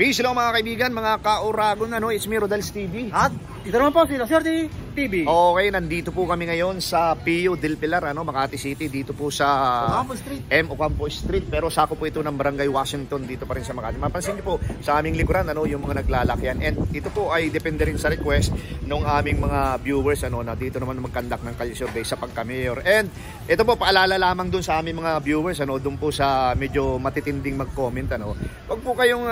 Peace lang mga kaibigan, mga ka-Uragon, it's me, Rodel's TV. At ito naman po si Swerte TV. Okay, nandito po kami ngayon sa Pio del Pilar, Makati City, dito po sa Ocampo Street. Ocampo Street, pero sako po ito ng Barangay Washington, dito pa rin sa Makati. Mapansin niyo po sa aming likuran, yung mga naglalakyan. And ito po ay depende rin sa request ng aming mga viewers, na dito naman mag-conduct ng kalye survey sa pagka-mayor. And ito po, paalala lamang dun sa aming mga viewers, dun po sa medyo matitinding mag-comment, Huwag po kayong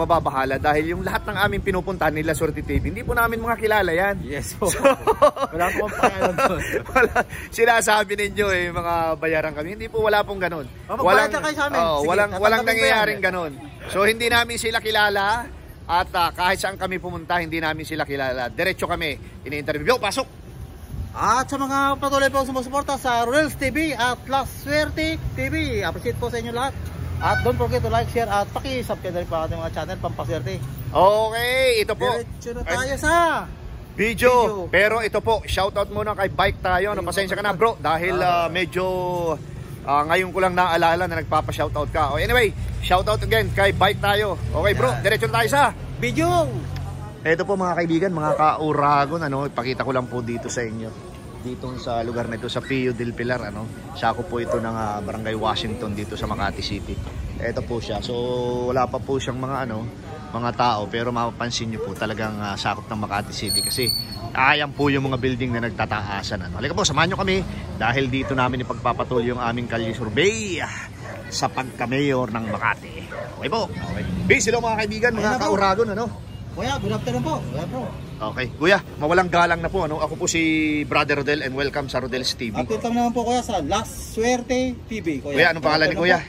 mababahala dahil yung lahat ng aming pinupuntahan nila Swerte TV, hindi po namin mga kilala yan. Yes po. So, wala pong pakialam doon. Sinasabi ninyo mga bayaran kami. Hindi po, wala pong ganun. Walang kayo sa amin. Sige, walang nangyayaring ganun. So hindi namin sila kilala at kahit saan kami pumunta, hindi namin sila kilala. Diretso kami, ini-interview. Pasok! At sa mga patuloy po sumusuporta sa Rodel's TV at Swerte TV, appreciate po sa inyo lahat. At don't forget to like, share at paki-subscribe na rin po ating mga channel Pampaswerte. Okay, ito po. Diretso na tayo sa video. Pero ito po, shoutout muna kay Bike tayo. Pasensya ka na bro dahil medyo ngayon ko lang naalala na nagpapa-shoutout ka. Anyway, shoutout again kay Bike tayo. Okay bro, diretso na tayo sa video. Ito po mga kaibigan, mga ka-Uragon, ipakita ko lang po dito sa inyo. Dito sa lugar na ito sa Pio del Pilar, sako po ito ng Barangay Washington dito sa Makati City. Ito po siya. So wala pa po siyang mga tao, pero mapapansin niyo po talagang sakop ng Makati City kasi ayan po yung mga building na nagtataasan. Halika po, samahan niyo kami dahil dito namin ipagpapatuloy yung aming kalye survey sa pagka-mayor ng Makati. Okay po. Okay. Peace hello mga kaibigan, mga ka-Uragon, Kuya, good afternoon po. Kuya bro. Okay, kuya, mawalang galang na po, Ako po si Brother Rodel and welcome sa Rodel's TV. At welcome naman po kuya sa Swerte TV. Kuya, anong pangalan ni kuya?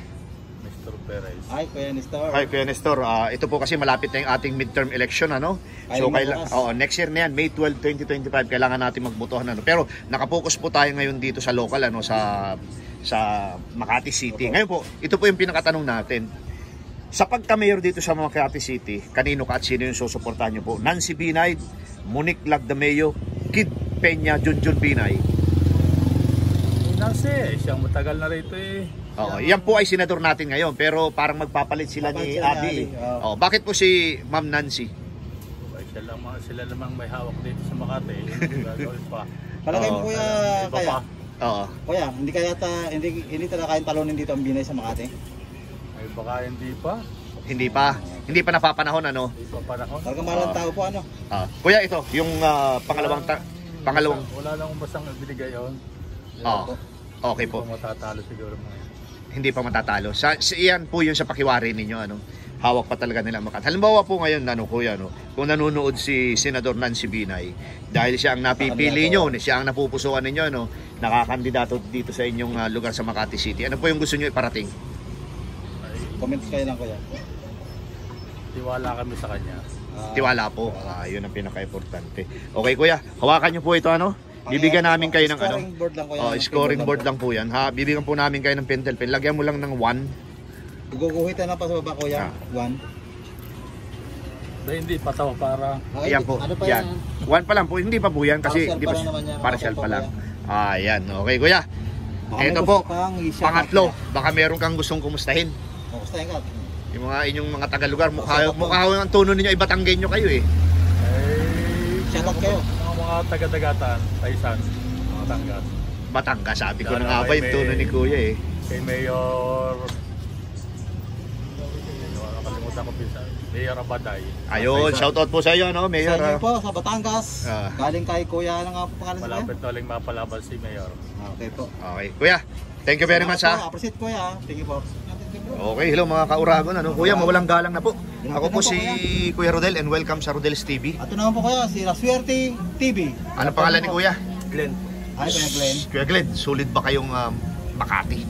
Nestor Perez. Hi, Kuya Nestor. Hi, Kuya Nestor. Ito po kasi malapit na yung ating midterm election, So, next year na yan, May 12, 2025, kailangan natin magbotohan, Pero nakapokus po tayo ngayon dito sa local, sa Makati City. Ngayon po, ito po yung pinakatanong natin. Sa pagka-mayor dito sa Makati City, kanino ka at sino yung susuportahan nyo po? Nancy Binay, Monique Lagdameo, Kid Peña, Junjun Binay. Nancy, siyang matagal na rito Oo, yan po ay senador natin ngayon, pero parang magpapalit sila ni Abby. Bakit po si Ma'am Nancy? Sila lamang may hawak dito sa Makati. Palagay mo kuya, kaya? Oo. Kuya, hindi talaga kayang talunin dito ang Binay sa Makati? Ay baka hindi pa. Hindi pa napapanahon, Hindi pa panahon. Talagang malang tao po, Kuya, ito, yung pangalawang... Wala lang basang binigay yun. Okay po. Hindi pa matatalo siguro mga. Hindi pa matatalo. Iyan po yun sa pakiwari ninyo, Hawak pa talaga nila Makati. Halimbawa po ngayon, kuya, kung nanonood si Senador Nancy Binay, dahil siya ang napipili nyo, siya ang napupusuan ninyo, nakakandidato dito sa inyong lugar sa Makati City. Ano po yung gusto nyo iparating? Comments kayo lang kuya. Tiwala kami sa kanya. Tiwala po. Yun ang pinaka-importante. Okay kuya, hawakan nyo po ito, Bibigyan namin kayo ng scoring board lang kuya. Scoring board lang po yan. Bibigyan po namin kayo ng pentel pen. Lagyan mo lang ng 1. Guguhitan na pa sa baba kuya. 1. Hindi pataw para. Ayan po. Ano pa yan. 1 pa lang po. Hindi pa po yan kasi hindi pa partial pa lang. Ayan. Okay kuya. Ito po. Pangatlo. Baka meron kang gustong kumustahin. Kumustahin ka. Yung inyong mga taga-lugar. Mukha ang tono ninyo. Ibatanggenyo kayo Shoutout kayo. Mga taga-dagatan, Taysan, Batangas. Batangas, sabi ko na nga ba yung tono ni kuya Kay Mayor, nakalimutan ko pinsan, Mayor Abaday. Ayun, shoutout po sa iyo, Mayor. Sa inyo po, sa Batangas. Galing kay kuya, pangalan sa malapit na uling mapalaban si Mayor. Okay po. Okay, kuya, thank you very much Appreciate kuya. Thank you po. Okay, hello mga ka-Uragon, Kuya, mawalang galang na po. Ako po si Kuya Rodel and welcome sa Rodel's TV. At ito naman po kuya, si Swerte TV. Ano pangalan ni Kuya? Glenn. Hi, Kuya Glenn. Kuya Glenn, sulit ba kayong Makati?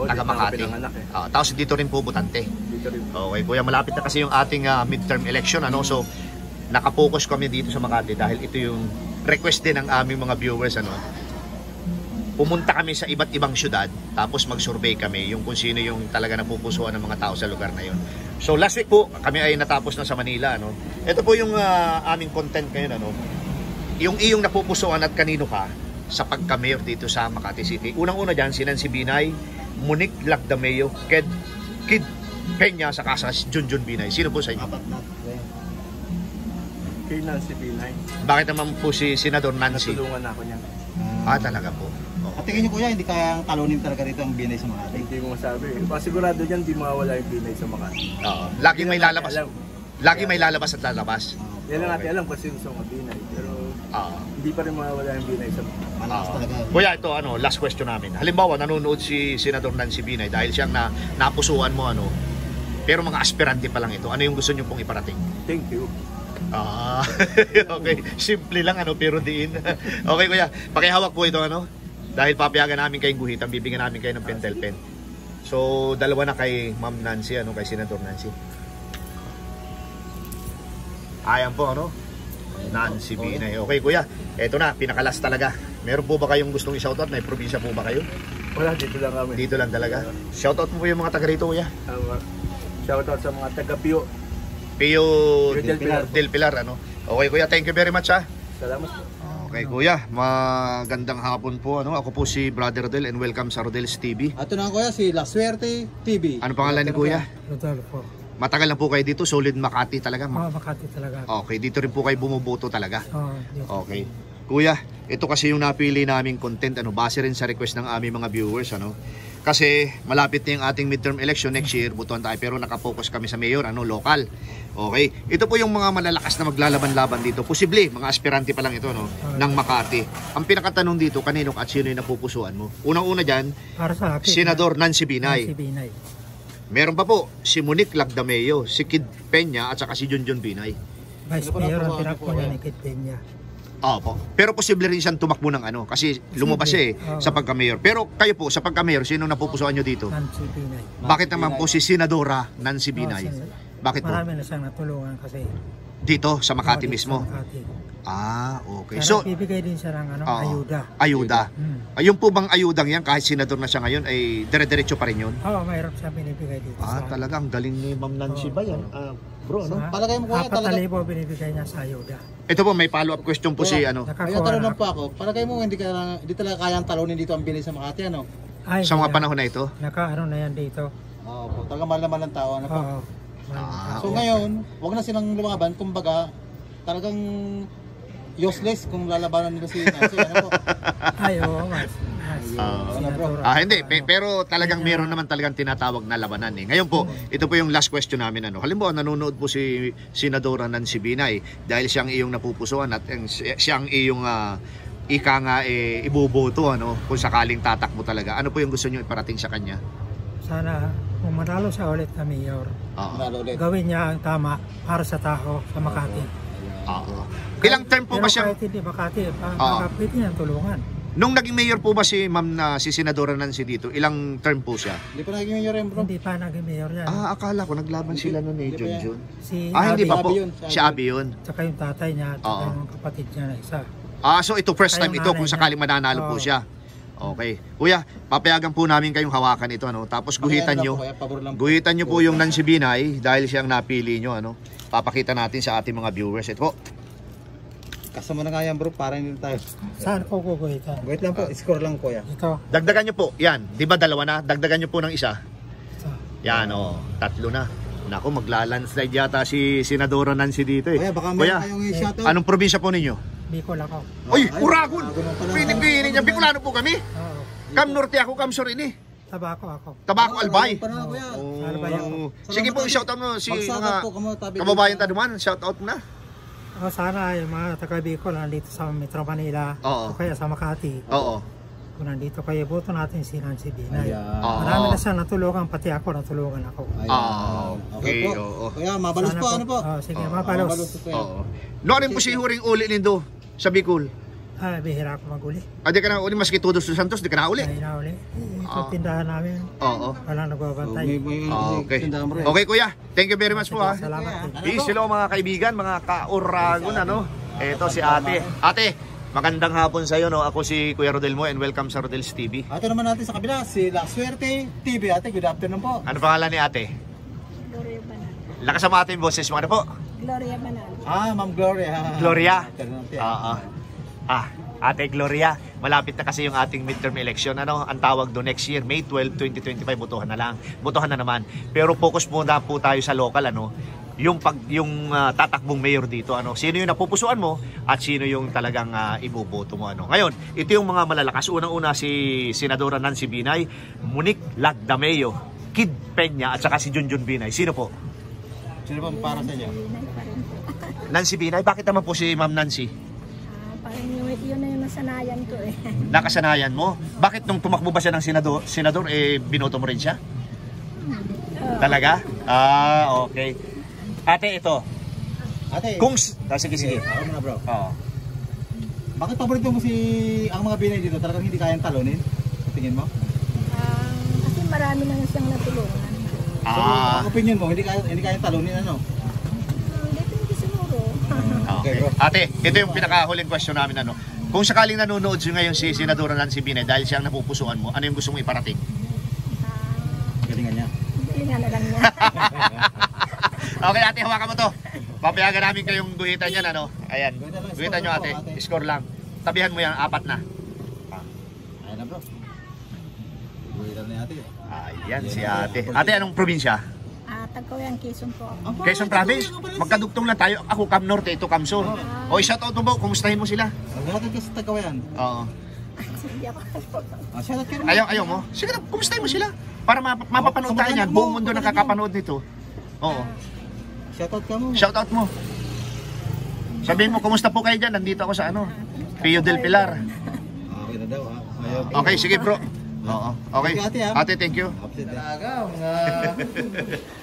Taga Makati. Tapos dito rin po butante. Okay, Kuya, malapit na kasi yung ating midterm election, So, nakapokus kami dito sa Makati dahil ito yung request din ng aming mga viewers, Pumunta kami sa iba't ibang syudad, tapos mag-survey kami yung kung sino yung talaga napupusuan ng mga tao sa lugar na yun. So last week po, kami ay natapos na sa Manila. Ito po yung aming content ngayon. Yung iyong napupusuan at kanino ka sa pagka-mayor dito sa Makati City. Unang-una dyan, si Nancy Binay, Monique Lagdameo, Kid Peña saka sa Junjun Binay. Sino po sa inyo? Apat na. Kay Nancy Binay. Bakit naman po si Senador Nancy? Natulungan ako niyan. Talaga po. At tingin niyo kuya, hindi kayang talunin talaga rito ang Binay sa Makati. Hindi ko masabi. Pasigurado dyan, di mawawala yung Binay sa Makati. Oo. Lagi may lalabas. Alam. Lagi may lalabas at lalabas. Yan lang natin alam kasi gusto mga Binay. Pero hindi pa rin mawawala yung Binay sa Makati. Malakas talaga. Kuya, ito last question namin. Halimbawa, nanonood si Senador Nancy Binay dahil siyang napusuan mo pero mga aspirante pa lang ito. Ano yung gusto niyo pong iparating? Thank you. Okay. Simple lang pero diin. Okay kuya, pakihawak po ito dahil papayagan namin kayong guhitan, bibigyan namin kayo ng pentel pen. So, dalawa na kay Ma'am Nancy, kay Senador Nancy. Ayan po, Nancy Binay. Okay kuya, eto na, pinakalas talaga. Meron po ba kayong gustong i-shoutout? May probinsya po ba kayo? Wala, dito lang kami. Dito lang talaga. Shoutout mo po yung mga taga rito kuya. Shoutout sa mga taga-Pio. Pio Del Pilar, Okay kuya, thank you very much Salamat po. Okay kuya, magandang hapon po. Ako po si Brother Rodel and welcome sa Rodel's TV. At ito na kuya, si La Suerte TV. Ano pangalan ni kuya? Rodolfo. Matagal na po kayo dito, solid Makati talaga. Makati talaga. Okay, dito rin po kayo bumuboto talaga. Dito. Okay. Kuya, ito kasi yung napili naming content, base rin sa request ng aming mga viewers, Kasi malapit na yung ating midterm election next year, butuan tayo, pero nakapokus kami sa mayor, local. Okay. Ito po yung mga malalakas na maglalaban-laban dito. Posible, mga aspirante pa lang ito, ng Makati. Ang pinakatanong dito, kanino at sino yung napupusuan mo? Unang-una dyan, Para sa akin, Senador Nancy Binay. Nancy Binay. Meron pa po, si Monique Lagdameo, si Kid Peña, at saka si Junjun Binay. Vice Mayor ang tinakbo niya ni Kid Peña. Opo. Pero posible rin siyang tumakbo ng kasi lumabas siya sa pagka-mayor. Pero kayo po, sa pagka-mayor, sino napupusuan nyo dito? Nancy Binay. Bakit naman po si Senadora Nancy Binay? Bakit po? Marami na siyang natulungan kasi. Dito, sa Makati dito mismo? sa Makati. Okay. So, So, bibigay din siya ng ayuda. ayuda. Hmm. Yung po bang ayudang yan, kahit senador na siya ngayon, ay dire-diretso pa rin yun? Mayroon siya binibigay dito. Talagang galing ni Ma'am Nancy ba yan? Bro, Palagay mo kuya, talaga. 4,000 binibigay niya sa ayuda. Ito po, may follow-up question po si Kaya Nakakuha tanong na lang po ako, palagay mo hindi talaga kayang talunin dito ang Binay sa Makati, Ay, sa mga panahon na ito. na yan dito. Oo, talaga mahal naman ng tao, po. Oo. So ngayon, wag na silang lumaban, kumbaga talagang useless kung lalabanan nila si Nancy, po. Ay, oo, mas. Hindi, pero talagang meron naman talagang tinatawag na labanan Ngayon po, ito po yung last question namin Halimbawa, nanonood po si Senadora Nancy Binay dahil siyang iyong napupusuan at siyang iyong ika nga iboboto kung sakaling tatakbo talaga. Ano po yung gusto niyo iparating sa kanya? Sana kung manalo siya ulit na mayor, gawin niya ang tama para sa tao sa Makati. Ilang term po ba siya? Kahit hindi Makati, pwede niyang tulungan. Nung naging mayor po ba si si Senadora Nancy dito, ilang term po siya? Hindi pa naging mayor yan, bro. Hindi pa naging mayor yan. Akala ko naglaban sila noon Junjun. Si Hindi pa po. Abi yun, Si Abi yun. Tsaka yung tatay niya, tsaka yung kapatid niya na isa. So ito first time Kayong ito nanay kung niya. sakaling mananalo po siya. Okay. Kuya, papayagan po namin kayong hawakan ito Tapos guhitan nyo. Guhitan nyo po yung Nancy Binay dahil siyang napili nyo Papakita natin sa ating mga viewers. Ito po. Kasama na nga yan, bro, para hindi tayo. Saan ko guguhitan? Wait lang po, score lang kuya. Ito. Dagdagan nyo po. Yan. Di ba dalawa na? Dagdagan nyo po ng isa. Ito. Yan tatlo na. Naku, maglalandslide yata si Senadora Nancy dito Kuya, baka meron kayong i-shoutout. Anong probinsya po ninyo? Bicol ako. Uy, Uragon! Pinipili niya. Bicolano po kami. Oo. Cam Norte ako, Cam Sur ini. Tabako ako. Tabako Albay. Albay ako. Sige po, i-shoutout mo si mga mga kababayan tayo naman. Shoutout na. Sana yung mga taga Bicol nandito sa Metro Manila o kaya sa Makati. Oo. Kung nandito kayo, boto natin si Nancy Binay. Ayan. Marami na siya natulungan, pati ako natulungan ako. Okay. po. Oo. Kuya, mabalos Sana po, ano po? Sige, mapalos. Oo. Noon po si Huring uli nindo sa Bicol. Bihira ako maguli. Di ka na uli, maski Todos dos Santos, di ka na uli. Ay na uli. Ito tindahan namin. Oo. Walang nagbabantay. Okay. Okay kuya, thank you very much po Salamat. Peace, hello mga kaibigan, mga ka-Uragon Ito si ate. Ate, magandang hapon sa iyo Ako si Kuya Rodel mo and welcome sa Rodel's TV. Ito naman natin sa kabila, si La Suerte TV. Ate, good afternoon po. Ano pangalan ni ate? Gloria Banal. Lakas sa mga ating boses mo. Ano po? Gloria Banal. Ma'am Gloria. Gloria? Afternoon, ate. Ate Gloria. malapit na kasi yung ating midterm election. Ano, ang tawag do next year, May 12, 2025, botohan na lang. Botohan na naman. Pero focus muna po tayo sa local, ano, yung tatakbong mayor dito, ano, sino yung napupusuan mo at sino yung talagang iboboto mo, ano. Ngayon, ito yung mga malalakas. Unang-una si Senadora Nancy Binay, Monique Lagdameo, Kid Peña at saka si Junjun Binay. Sino po? Sino ba para sa inyo? Nancy Binay. Bakit naman po si Ma'am Nancy? Parang yun na yung nasanayan ko eh. Nakasanayan mo? Bakit nung tumakbo ba siya ng senador, binoto mo rin siya? Talaga? Okay. Ate, ito. Ate. Sige. Ako muna, bro. Oo. Bakit paborito mo ang mga Binay dito? Talagang hindi kayang talunin? Sa tingin mo? Kasi marami na siyang natulungan. So, ang opinion mo, hindi kayang talunin, ano? Depende siguro. Okay. Ate, ito yung pinakahuling question namin, ano. Kung sakaling nanonood ngayon si Senadora Nancy Binay dahil siya ang napupusuan mo, ano yung gusto mong iparating? Galingan niya. Galingan na lang niya. Okay, ate, hawakan mo to. Papayagan namin kayong guhitan yan, ano. Ayan, guhitan nyo, ate. Score lang. Tabihan mo yan, 4 na. Ayan na, bro. Guhitan na ate. Ayan, si ate. Ate, anong probinsya? Tagkawayan, Quezon po. Quezon Province. Magkadugtong lang tayo. Ako, Cam Norte, ito Cam Sur. O, shoutout mo ba? Kumustahin mo sila? Magkakatid ka sa Tagkawayan. Oo. Hindi ako. Shoutout ka naman. Ayaw mo? Sige na, kumustahin mo sila. Para mapapanood tayo niyan. Buong mundo nakakapanood nito. Oo. Shoutout ka mo. Shoutout mo. Sabihin mo, kumusta po kayo dyan? Nandito ako sa Pio del Pilar. Okay na daw, ha? Okay, sige bro. Oo. Okay. Ate, thank you. Talaga,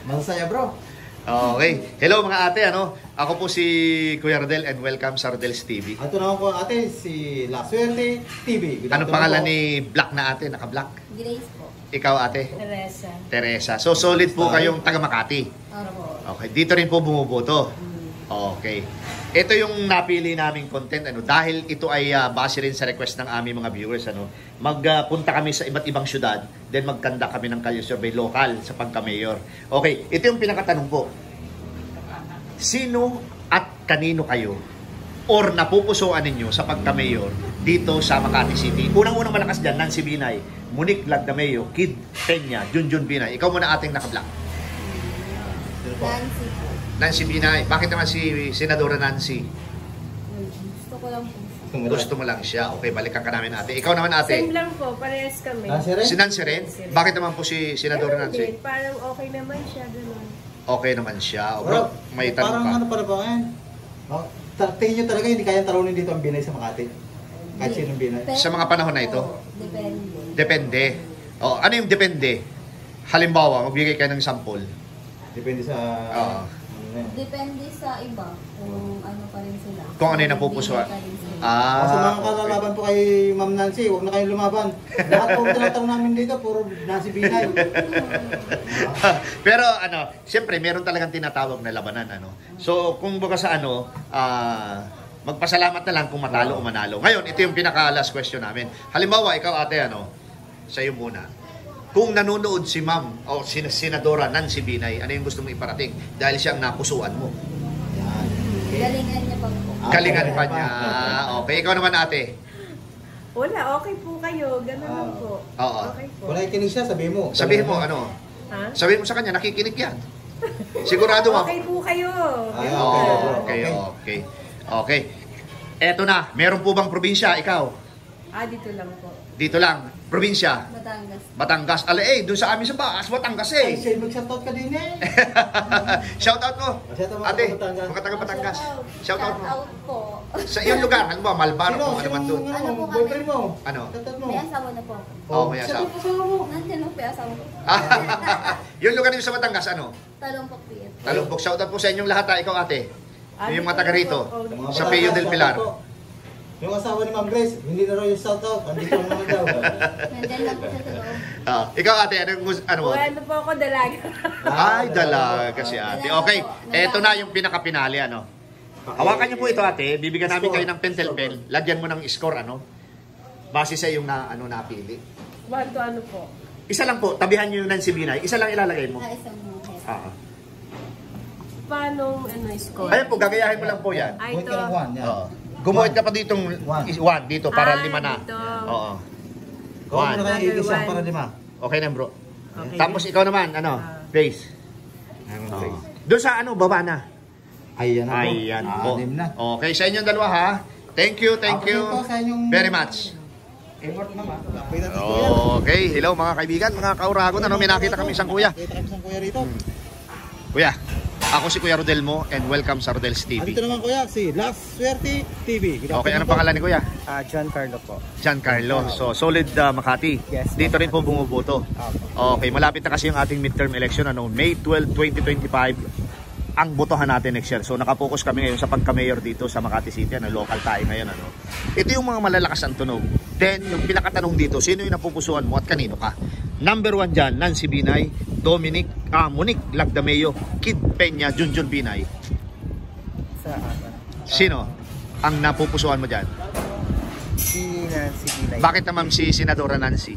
masaya, bro. Okay. Hello mga ate, ano? Ako po si Kuya Rodel and welcome sa Rodel's TV. Ito naman po ate, si La Suerte TV. Anong pangalan ni Black na ate? Naka-black? Grace po. Ikaw ate? Teresa. So solid po kayong taga Makati. Okay, dito rin po bumuboto. Okay. Ito yung napili naming content, ano, dahil ito ay base rin sa request ng aming mga viewers, ano. Magpunta kami sa iba't ibang syudad, then magkanda kami ng kalye survey local sa pagka-mayor. Okay, ito yung pinakatanong po. Sino at kanino kayo or napupusuan ninyo sa pagka-mayor dito sa Makati City? Unang-unang malakas dyan, Nancy Binay, Monique Lagdameo, Kid Peña, Junjun Binay. Ikaw muna ating naka-black. Nancy Binay. Bakit naman si Senadora Nancy? Gusto ko lang po. Gusto mo lang siya. Okay, balikan ka namin ate. Ikaw naman ate. Same lang po, parehas kami. Si Nancy rin? Bakit naman po si Senadora Nancy? Parang okay naman siya, gano'n. Okay naman siya. O, bro, may tanong parang ka. ano para ba ngayon? Tingin nyo talaga hindi kayang talunin dito ang Binay sa Makati? Kahit sinong Binay? Sa mga panahon na ito? Depende. Depende. O, ano yung depende? Halimbawa, magbigay kayo ng sample. Depende sa... Depende sa iba kung ano pa rin sila. Kung ano yung napupusuan. Kasi mga kalalaban po kay Ma'am Nancy, huwag na kayong lumaban. Lahat po tinatanong namin dito, puro Nancy Binay. Pero ano, siyempre meron talagang tinatawag na labanan, ano. So, kung baga sa magpasalamat na lang kung matalo o manalo. Ngayon, ito yung pinaka last question namin. Halimbawa, ikaw ate, sa'yo muna. Kung nanonood si Ma'am o si Senadora Nancy Binay, ano yung gusto mo iparating? Dahil siyang napusuan mo. Galingan niya pa po. Galingan pa niya. Okay, ikaw naman ate. Wala, okay po kayo. Ganun lang po. Oo. Okay po. Wala ikinig siya, sabihin mo. Sabihin mo, ano? Ha? Sabihin mo sa kanya, nakikinig yan. Sigurado mo. Okay po kayo. Okay. Eto na, meron po bang probinsya? Ikaw? Dito lang po. Dito lang. Probinsya? Batangas. Doon sa amin sa Baas, Batangas eh. Ay, siya, mag-shoutout ka din eh. Shoutout mo. Ate, mga taga Batangas. Shoutout mo. po. Sa iyong lugar, ano ba? Malbar o ano man doon? Ano po boyfriend mo? Ano? Shoutout mo. May asawa na po. May asawa. Nandiyan lang po yung asawa ko. Yung lugar niyo sa Batangas, ano? Talumpok po yun. Talumpok. Shoutout po sa inyong lahat ha. Ikaw ate. Yung mga taga rito. Sa Pio del Pilar. Yung asawa ni Ma'am Grace, hindi na raw yung shoutout. Andito naman daw. Nandiyan lang po siya sa loob. Ikaw ate, ano mo? Ano po ako, dalaga. Ay, dalaga si ate. Okay, eto na yung pinaka-pinali, ano? Hawakan niyo po ito ate, bibigyan namin kayo ng pentel pen. Lagyan mo ng score, ano? Base sa yung napili. 1 to ano po? Isa lang po, tabihan niyo yung Nancy Binay. Isa lang ilalagay mo. Isang mujer. Paano score? Ayan po, gagayahin mo lang po yan. Ito. Point ka ng 1, yan. Gumuhit ka pa ditong 1 dito para 5 na. Dito. Oo. Kung ano kayo Number isa one. para 5. Okay na, bro. Okay. Tapos ikaw naman, ano? Face. Doon sa ano, baba na. Ayan na po. Ayan po. 6 na. Okay, sa inyong dalawa ha. Thank you very much. Effort naman. Lapitan ni Kuya. Okay, hello mga kaibigan, mga kauragon. Ano, may nakita kami isang kuya. Kita kami isang kuya rito. Kuya, ako si Kuya Rodel mo and welcome sa Rodel's TV. Dito naman kuya, si Last Swerte TV. Okay, anong pangalan ni Kuya? John Carlo po. Giancarlo. So, solid Makati. Yes. Dito rin po bumuboto. Okay, malapit na kasi yung ating midterm election, ano, May 12, 2025. Ang botohan natin next year. So, nakapokus kami ngayon sa pagka-mayor dito sa Makati City. Ano, local tayo ngayon. Ano. Ito yung mga malalakas ang tunog. Then, yung pinakatanong dito, sino yung napupusuan mo at kanino ka? Number 1 dyan, Nancy Binay, Monique Lagdameo, Kid Peña, Junjun Binay. Sino ang napupusuan mo dyan? Si Nancy Binay. Bakit naman si Senadora Nancy?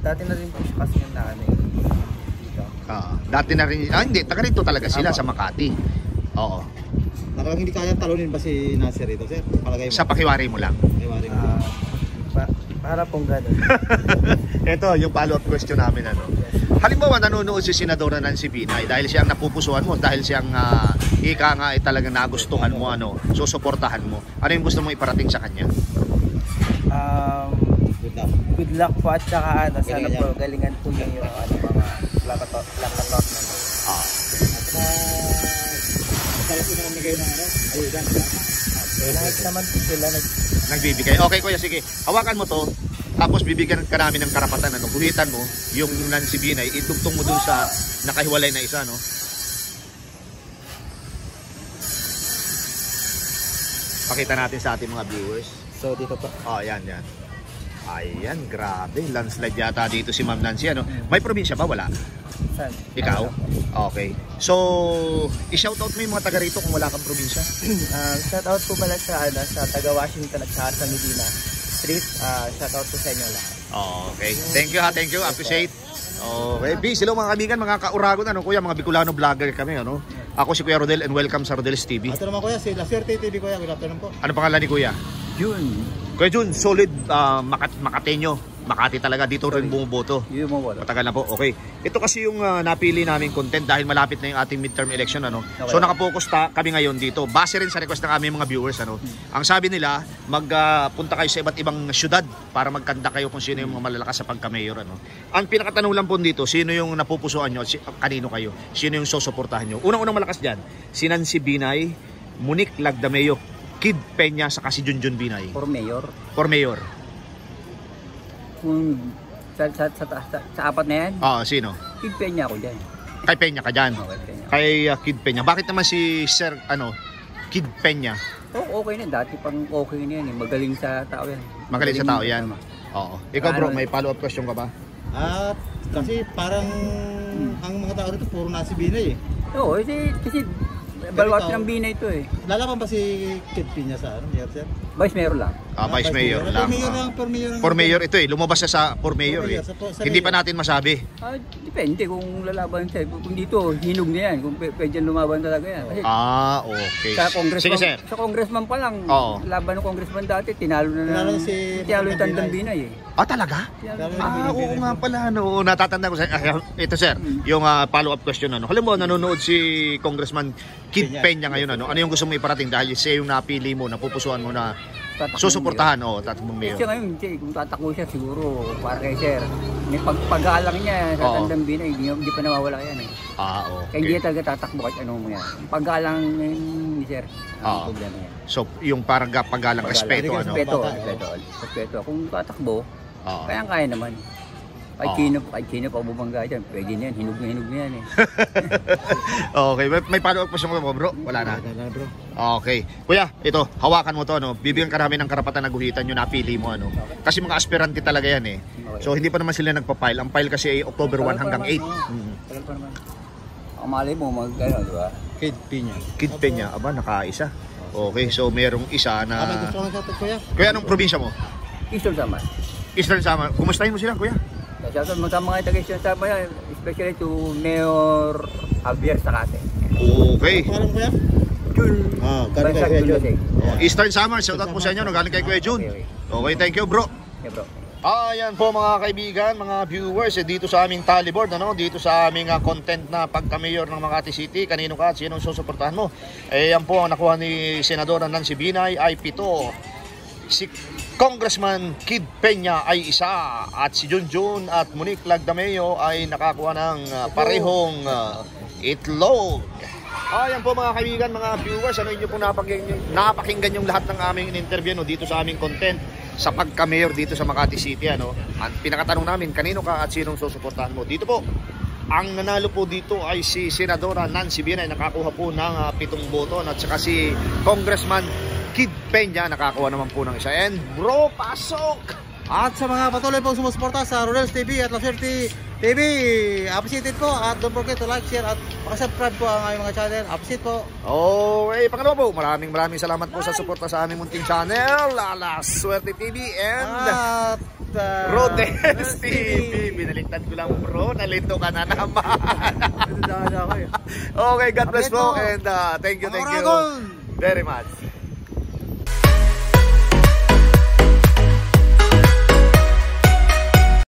Dati na rin po siya kasi yung naano eh. Dati na rin, hindi, taga rito talaga sila sa Makati. Oo. Talagang hindi kaya talunin ba si Nasir rito, sir? Palagay mo. Sa pakiwari mo lang. Pakiwari mo. Para pong gano'n. Ito, yung follow-up question namin. Ano. Halimbawa, nanonood si Senadora Nancy Binay dahil siyang napupusuan mo, dahil siyang ika nga ay talagang nagustuhan mo, ano, susuportahan mo. Ano yung gusto mong iparating sa kanya? Good luck po at saka ano, sana Galingan po galingan po niya yung ano, mga lakatot na. Kaya po naman kayo ng ano? Ayun, Lahat naman po sila Nagbibigay. Okay, kuya, sige. Hawakan mo to. Tapos bibigyan ka namin ng karapatan. Ano, guhitan mo yung Nancy Binay. Idugtong mo dun sa nakahiwalay na isa, no? Pakita natin sa ating mga viewers. So dito po. Oh, yan. Ayan, grabe. Landslide yata dito si Ma'am Nancy. Ano? May probinsya ba? Wala. Saan? Ikaw? Okay. So, i-shoutout mo yung mga taga rito kung wala kang probinsya. Shout out po pala sa ano, sa taga Washington at sa Medina Street. Shout out po sa inyo lahat. Okay. Thank you ha. Thank you. Appreciate. Okay. Peace. Hello mga kaibigan, mga kauragon. Ano, kuya, mga Bicolano vlogger kami. Ano? Ako si Kuya Rodel and welcome sa Rodel's TV. Ito naman kuya, si Last Swerte TV kuya. Good afternoon po. Ano pangalan ni Kuya? Yun. Kuya Jun, solid Makateño. Makati talaga, dito rin bumuboto. Yun mo wala. Matagal na po. Okay. Ito kasi yung napili naming content dahil malapit na yung ating midterm election, ano. Okay. So nakapokus kami ngayon dito. Base rin sa request ng aming mga viewers, ano. Ang sabi nila, magpunta kayo sa iba't ibang syudad para magkanta kayo kung sino yung mga malalakas sa pagka-mayor, ano. Ang pinakatanong lang po dito, sino yung napupusuan nyo, kanino kayo? Sino yung susuportahan nyo? Unang-unang malakas diyan, si Nancy Binay, Monique Lagdameo, Kid Peña, saka si Junjun Binay. For mayor. For mayor. Kung sa apat na yan, Sino? Kid Peña ako dyan. Kay Peña ka dyan. Okay, Peña. Kay Kid Peña. Bakit naman si Sir, Kid Peña? Okay na, dati pang okay na yan eh. Magaling sa tao yan. Magaling sa tao yan. Oo. Ikaw bro, may follow-up question ka ba? Kasi parang ang mga tao rito puro Nancy Binay eh. Oo, kasi balwat ng Binay ito eh. Lalaban ba si Kid Peña sa ano, Mayor sir? Vice Mayor lang. Vice Mayor lang. For Mayor ito eh. Lumabas siya sa For Mayor eh. Hindi pa natin masabi. Depende kung lalaban siya. Kung dito, hinog na yan. Kung pwede lumaban talaga yan. Kasi Okay. sa congressman, Sige sir. sa congressman pa lang, Oo. laban ng congressman dati, tinalo na tinalo yung Tandang Binay eh. Talaga? Tinalo Oo nga pala. No. Natatanda ko sa... ito sir, yung follow-up question. Halimbawa, nanonood si Congressman Kid Peña ngayon. Ano yung gusto mo iparating dahil siya yung napili mo, napupusuan mo na susuportahan, tatakbong mayor. Kasi ngayon, kung tatakbo siya siguro para kay sir. May pag-aalang niya sa Tandang Binay, hindi pa nawawala yan eh. Okay. Kaya hindi talaga tatakbo kahit ano mo yan. Pag-aalang ni sir, ang problema yan. So, yung parang pag-alang, respeto, Respeto. Kung tatakbo, kaya naman. Kahit sino pa bumangga dyan, pwede na yan, hinog na yan eh. Okay, may follow-up question mo bro? Wala na. Bro. Okay. Kuya, ito, hawakan mo to, bibigyan ka namin ng karapatan na guhitan yung napili mo, Kasi mga aspirante talaga yan eh. So, hindi pa naman sila nagpa-file. Ang file kasi ay October 1 hanggang 8. Tagal pa naman. Ang mali mo, di ba? Kid Peña. Kid Peña, nakaisa. Okay, so merong isa na... May gusto kang shoutout kuya? Kuya, anong probinsya mo? Eastern Samar. Eastern Samar. Kumustahin mo sila, kuya? Shoutout mo sa mga taga-Eastern Samar, especially to Mayor Javier Sacate. Okay. Parang kuya? Jun. Galing kay Kuya Jun. Eastern Summer, shout out po sa inyo, no? Galing kay Kuya Jun. Okay, thank you bro. Yeah, bro. Ayan po mga kaibigan, mga viewers, dito sa aming tallyboard, ano? Dito sa aming content na pagka-mayor ng Makati City, kanino ka at sinong susuportahan mo? Yan po ang nakuha ni Senadora Nancy Binay ay 7. Si Congressman Kid Peña ay 1 at si Junjun at Monique Lagdameo ay nakakuha ng parehong itlog. Ayan po mga kaibigan, mga viewers, ano inyo po napakinggan yung lahat ng aming interview, no, dito sa aming content sa pagka-mayor dito sa Makati City, ano. At pinakatanong namin, kanino ka at sinong susuportahan mo? Dito po, ang nanalo po dito ay si Senadora Nancy Binay, nakakuha po ng 7 boto, at saka si Congressman Kid Peña nakakuha naman po ng 1. And bro, pasok! At sa mga patuloy pong sumusuporta sa Royals TV at La Suerte TV, appreciate po. At don't forget to like, share at subscribe po ang aming mga channel. Appreciate po. Pangalawa po, maraming salamat po sa suporta sa aming munting channel, La Suerte TV and Rodes TV. Binaliktad ko lang bro, nalito ka na naman. Okay, God bless po and thank you very much.